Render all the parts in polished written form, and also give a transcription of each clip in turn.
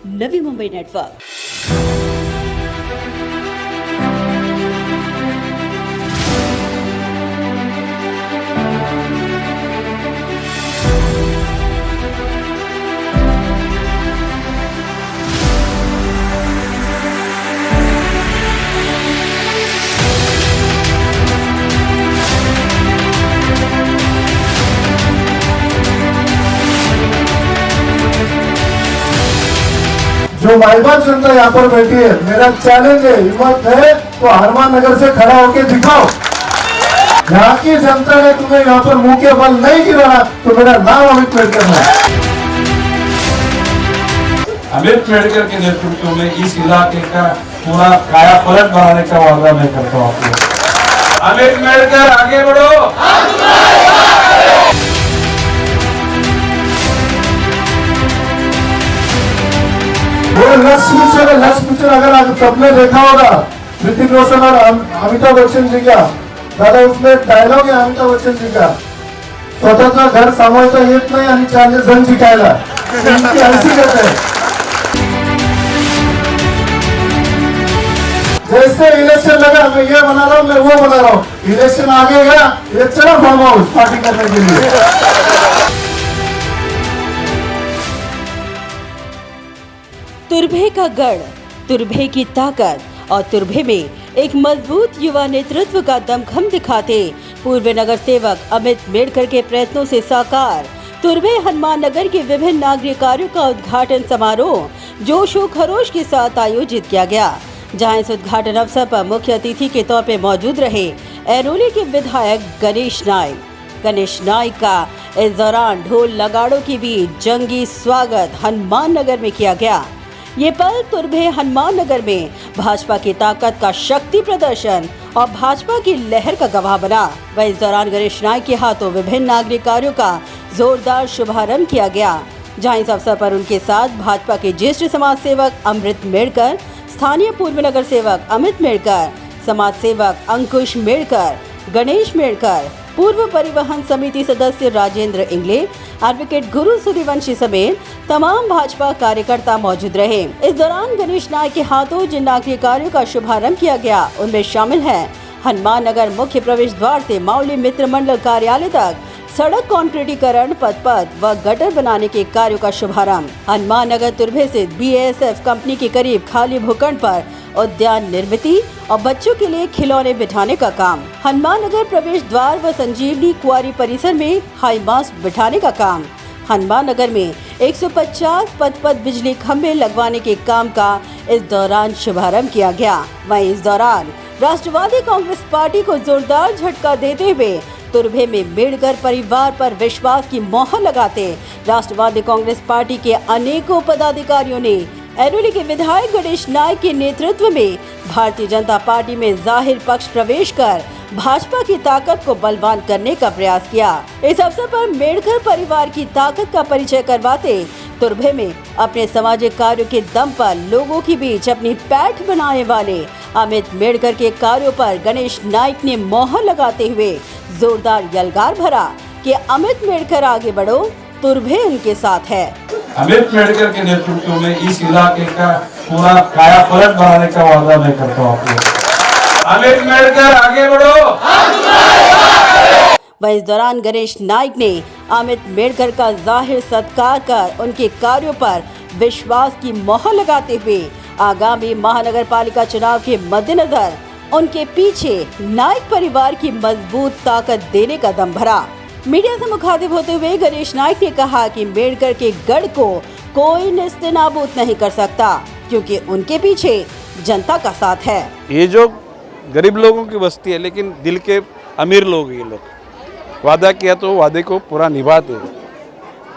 Navi Mumbai network. जो माइबा जनता यहाँ पर बैठी है, मेरा चैलेंज है, हिम्मत है तो हनुमान नगर से खड़ा होके दिखाओ। यहाँ की जनता ने तुम्हें यहाँ पर मुंह के बल नहीं गिराना तो मेरा नाम अमित मेडकर है। अमित मेडकर के नेतृत्व में इस इलाके का पूरा काया पलट बनाने का वादा मैं करता हूँ आपको। अमित मेडकर आगे बढ़ो। वो लक्ष्य पिक्चर अगर आप सबने देखा होगा, ऋतिक रोशन और अमिताभ बच्चन जी का, दादा उसमें डायलॉग है अमिताभ बच्चन जी का, स्वतःचा घर सांभाळता येत नाही आणि 40 जण शिकायला, ऐसी करते हैं। जैसे इलेक्शन लगा मैं ये बना रहा हूँ, मैं वो बना रहा हूँ, इलेक्शन आगे गया ये चला फार्म हाउस पार्टी करने के लिए। तुर्भे का गढ़, तुर्भे की ताकत और तुर्भे में एक मजबूत युवा नेतृत्व का दमखम दिखाते पूर्व नगर सेवक अमित मेडकर के प्रयत्नों से साकार तुर्भे हनुमान नगर के विभिन्न नागरिक कार्यों का उद्घाटन समारोह जोशो खरोश के साथ आयोजित किया गया, जहां इस उद्घाटन अवसर पर मुख्य अतिथि के तौर पर मौजूद रहे ऐरोली के विधायक गणेश नाइक का इस दौरान ढोल नगाड़ों के बीच जंगी स्वागत हनुमान नगर में किया गया। ये पल तुर्भे हनुमान नगर में भाजपा की ताकत का शक्ति प्रदर्शन और भाजपा की लहर का गवाह बना। वह इस दौरान गणेश नाइक के हाथों विभिन्न नागरिक कार्यों का जोरदार शुभारंभ किया गया, जहां इस अवसर पर उनके साथ भाजपा के ज्येष्ठ समाज सेवक अमृत मेडकर, स्थानीय पूर्व नगर सेवक अमित मेडकर, समाज सेवक अंकुश मेडकर, गणेश मेडकर, पूर्व परिवहन समिति सदस्य राजेंद्र इंगले, एडवोकेट गुरु सूर्यवंशी समेत तमाम भाजपा कार्यकर्ता मौजूद रहे। इस दौरान गणेश नाइक के हाथों जिन नागरिक कार्यों का शुभारंभ किया गया उनमें शामिल है हनुमान नगर मुख्य प्रवेश द्वार से माउली मित्र मंडल कार्यालय तक सड़क कॉन्क्रीटीकरण, पथ व गटर बनाने के कार्यों का शुभारंभ, हनुमान नगर तुर्भे से BASF कंपनी के करीब खाली भूखंड पर उद्यान निर्मिति और बच्चों के लिए खिलौने बिठाने का काम, हनुमान नगर प्रवेश द्वार व संजीवनी कुआरी परिसर में हाई मास्ट बिठाने का काम, हनुमान नगर में 150 पथ बिजली खंभे लगवाने के काम का इस दौरान शुभारंभ किया गया। वहीं इस दौरान राष्ट्रवादी कांग्रेस पार्टी को जोरदार झटका देते हुए तुर्भे में मेडकर परिवार पर विश्वास की मोहर लगाते राष्ट्रवादी कांग्रेस पार्टी के अनेकों पदाधिकारियों ने ऐरोली के विधायक गणेश नाइक के नेतृत्व में भारतीय जनता पार्टी में जाहिर पक्ष प्रवेश कर भाजपा की ताकत को बलवान करने का प्रयास किया। इस अवसर पर मेडकर परिवार की ताकत का परिचय करवाते तुर्भे में अपने सामाजिक कार्यों के दम पर लोगों के बीच अपनी पैठ बनाने वाले अमित मेडकर के कार्यों पर गणेश नाइक ने मोहर लगाते हुए जोरदार यलगार भरा कि अमित मेडकर आगे बढ़ो, तुर्भे उनके साथ है। अमित मेडकर के नेतृत्व में इस इलाके का पूरा काया पलट बनाने का वादा मैं करता हूँ आपको। अमित मेडकर आगे बढ़ो। वह इस दौरान गणेश नाइक ने अमित मेडकर का जाहिर सत्कार कर उनके कार्यों पर विश्वास की मोहर लगाते हुए आगामी महानगर पालिका चुनाव के मद्देनजर उनके पीछे नाइक परिवार की मजबूत ताकत देने का दम भरा। मीडिया से मुखातिब होते हुए गणेश नाइक ने कहा कि मेडकर के गढ़ को कोई नेस्तनाबूद नहीं कर सकता, क्योंकि उनके पीछे जनता का साथ है। ये जो गरीब लोगों की बस्ती है, लेकिन दिल के अमीर लोग, ये लोग वादा किया तो वादे को पूरा निभाते हैं।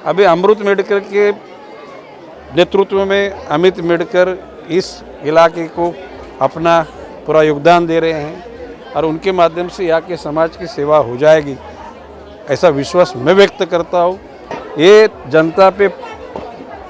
अभी अमृत मेडकर के नेतृत्व में अमित मेडकर इस इलाके को अपना पूरा योगदान दे रहे हैं और उनके माध्यम से यहाँ के समाज की सेवा हो जाएगी, ऐसा विश्वास मैं व्यक्त करता हूँ। ये जनता पे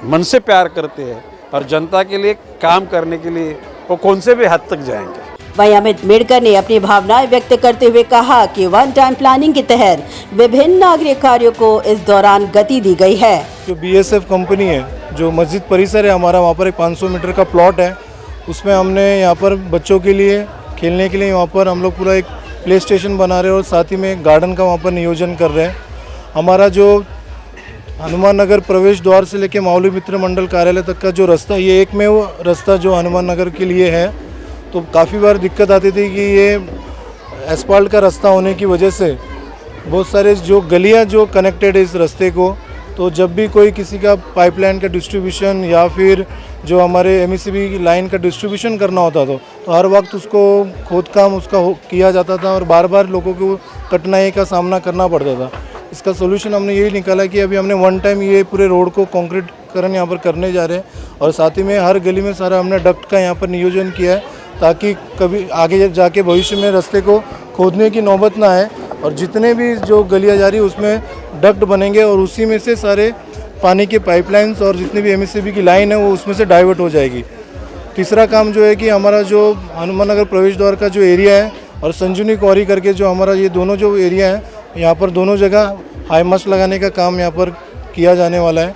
मन से प्यार करते हैं और जनता के लिए काम करने के लिए वो कौन से भी हद तक जाएंगे। वहीं अमित मेड़कर ने अपनी भावनाएं व्यक्त करते हुए कहा कि वन टाइम प्लानिंग के तहत विभिन्न नागरिक कार्यों को इस दौरान गति दी गई है। जो BSF कंपनी है, जो मस्जिद परिसर है हमारा, वहाँ पर एक 500 मीटर का प्लॉट है। उसमें हमने यहाँ पर बच्चों के लिए खेलने के लिए वहाँ पर हम लोग पूरा एक प्ले स्टेशन बना रहे हैं और साथ ही में गार्डन का वहाँ पर नियोजन कर रहे हैं। हमारा जो हनुमान नगर प्रवेश द्वार से लेके माउली मित्र मंडल कार्यालय तक का जो रास्ता, ये एकमेव रास्ता जो हनुमान नगर के लिए है। तो काफ़ी बार दिक्कत आती थी कि ये एस्फाल्ट का रास्ता होने की वजह से बहुत सारे जो गलियां जो कनेक्टेड है इस रास्ते को, तो जब भी कोई किसी का पाइपलाइन का डिस्ट्रीब्यूशन या फिर जो हमारे MECB लाइन का डिस्ट्रीब्यूशन करना होता था, तो हर वक्त उसको खोदकाम उसका किया जाता था और बार बार लोगों को कठिनाई का सामना करना पड़ता था। इसका सोल्यूशन हमने यही निकाला कि अभी हमने वन टाइम ये पूरे रोड को कंक्रीटकरण यहाँ पर करने जा रहे हैं और साथ ही में हर गली में सारा हमने डक्ट का यहाँ पर नियोजन किया है, ताकि कभी आगे जाके भविष्य में रास्ते को खोदने की नौबत ना आए। और जितने भी जो गलियाँ जा रही है उसमें डक्ट बनेंगे और उसी में से सारे पानी के पाइपलाइंस और जितनी भी MECB की लाइन है वो उसमें से डाइवर्ट हो जाएगी। तीसरा काम जो है कि हमारा जो हनुमान नगर प्रवेश द्वार का जो एरिया है और संजीवनी क्वारी करके जो हमारा ये दोनों जो एरिया है, यहाँ पर दोनों जगह हाई मास्ट लगाने का काम यहाँ पर किया जाने वाला है।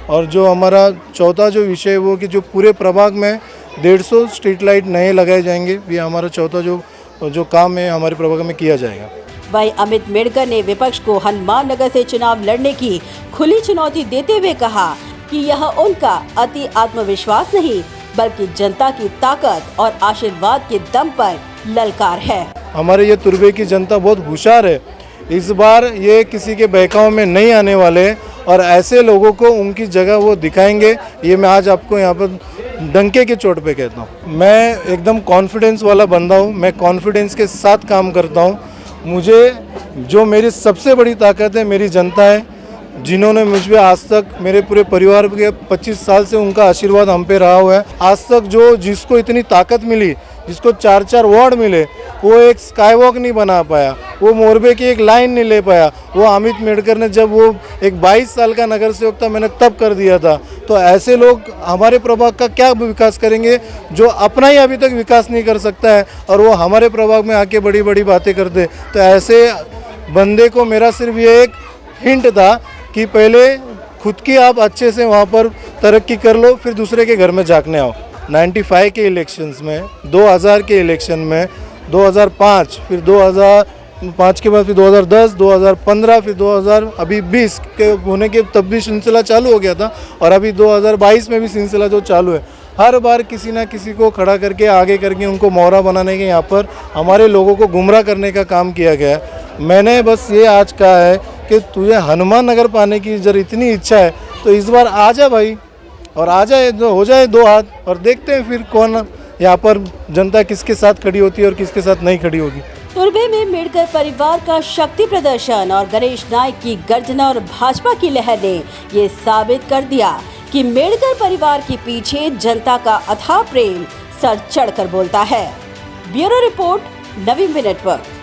और जो हमारा चौथा जो विषय है वो कि जो पूरे प्रभाग में 150 स्ट्रीट लाइट नए लगाए जाएंगे, ये हमारा चौथा जो काम है हमारे प्रभाग में किया जाएगा। वहीं अमित मेड़कर ने विपक्ष को हनुमान नगर से चुनाव लड़ने की खुली चुनौती देते हुए कहा कि यह उनका अति आत्मविश्वास नहीं बल्कि जनता की ताकत और आशीर्वाद के दम पर ललकार है। हमारे ये तुर्बे की जनता बहुत होशियार है, इस बार ये किसी के बहकाव में नहीं आने वाले और ऐसे लोगों को उनकी जगह वो दिखाएंगे। ये मैं आज आपको यहाँ पर डंके के चोट पे कहता हूँ। मैं एकदम कॉन्फिडेंस वाला बंदा हूँ, मैं कॉन्फिडेंस के साथ काम करता हूँ। मुझे जो मेरी सबसे बड़ी ताकत है मेरी जनता है, जिन्होंने मुझ पे आज तक, मेरे पूरे परिवार के 25 साल से उनका आशीर्वाद हम पे रहा हुआ है। आज तक जो जिसको इतनी ताकत मिली, जिसको 4-4 वार्ड मिले, वो एक स्काई वॉक नहीं बना पाया, वो मोरबे की एक लाइन नहीं ले पाया, वो अमित मेड़कर ने जब वो एक 22 साल का नगर सेवक था मैंने तब कर दिया था। तो ऐसे लोग हमारे प्रभाग का क्या विकास करेंगे जो अपना ही अभी तक विकास नहीं कर सकता है और वो हमारे प्रभाग में आके बड़ी बड़ी बातें करते। तो ऐसे बंदे को मेरा सिर्फ ये एक हिंट था कि पहले खुद की आप अच्छे से वहाँ पर तरक्की कर लो, फिर दूसरे के घर में झांकने आओ। 95 के इलेक्शंस में, 2000 के इलेक्शन में, 2005, फिर 2005 के बाद फिर 2010, 2015, फिर 2020 के होने के तब भी सिलसिला चालू हो गया था और अभी 2022 में भी सिलसिला जो चालू है। हर बार किसी ना किसी को खड़ा करके आगे करके उनको मोहरा बनाने के यहाँ पर हमारे लोगों को गुमराह करने का काम किया गया है। मैंने बस ये आज कहा है कि तुझे हनुमान नगर पाने की जर इतनी इच्छा है तो इस बार आ जा भाई, और आ जाए तो हो जाए 2 हाथ और देखते हैं फिर कौन यहाँ पर जनता किसके साथ खड़ी होती है और किसके साथ नहीं खड़ी होगी। तुर्बे में मेड़कर परिवार का शक्ति प्रदर्शन और गणेश नायक की गर्जना और भाजपा की लहर ने ये साबित कर दिया कि मेड़कर परिवार के पीछे जनता का अथाह प्रेम सर चढ़कर बोलता है। ब्यूरो रिपोर्ट, नवी नेटवर्क।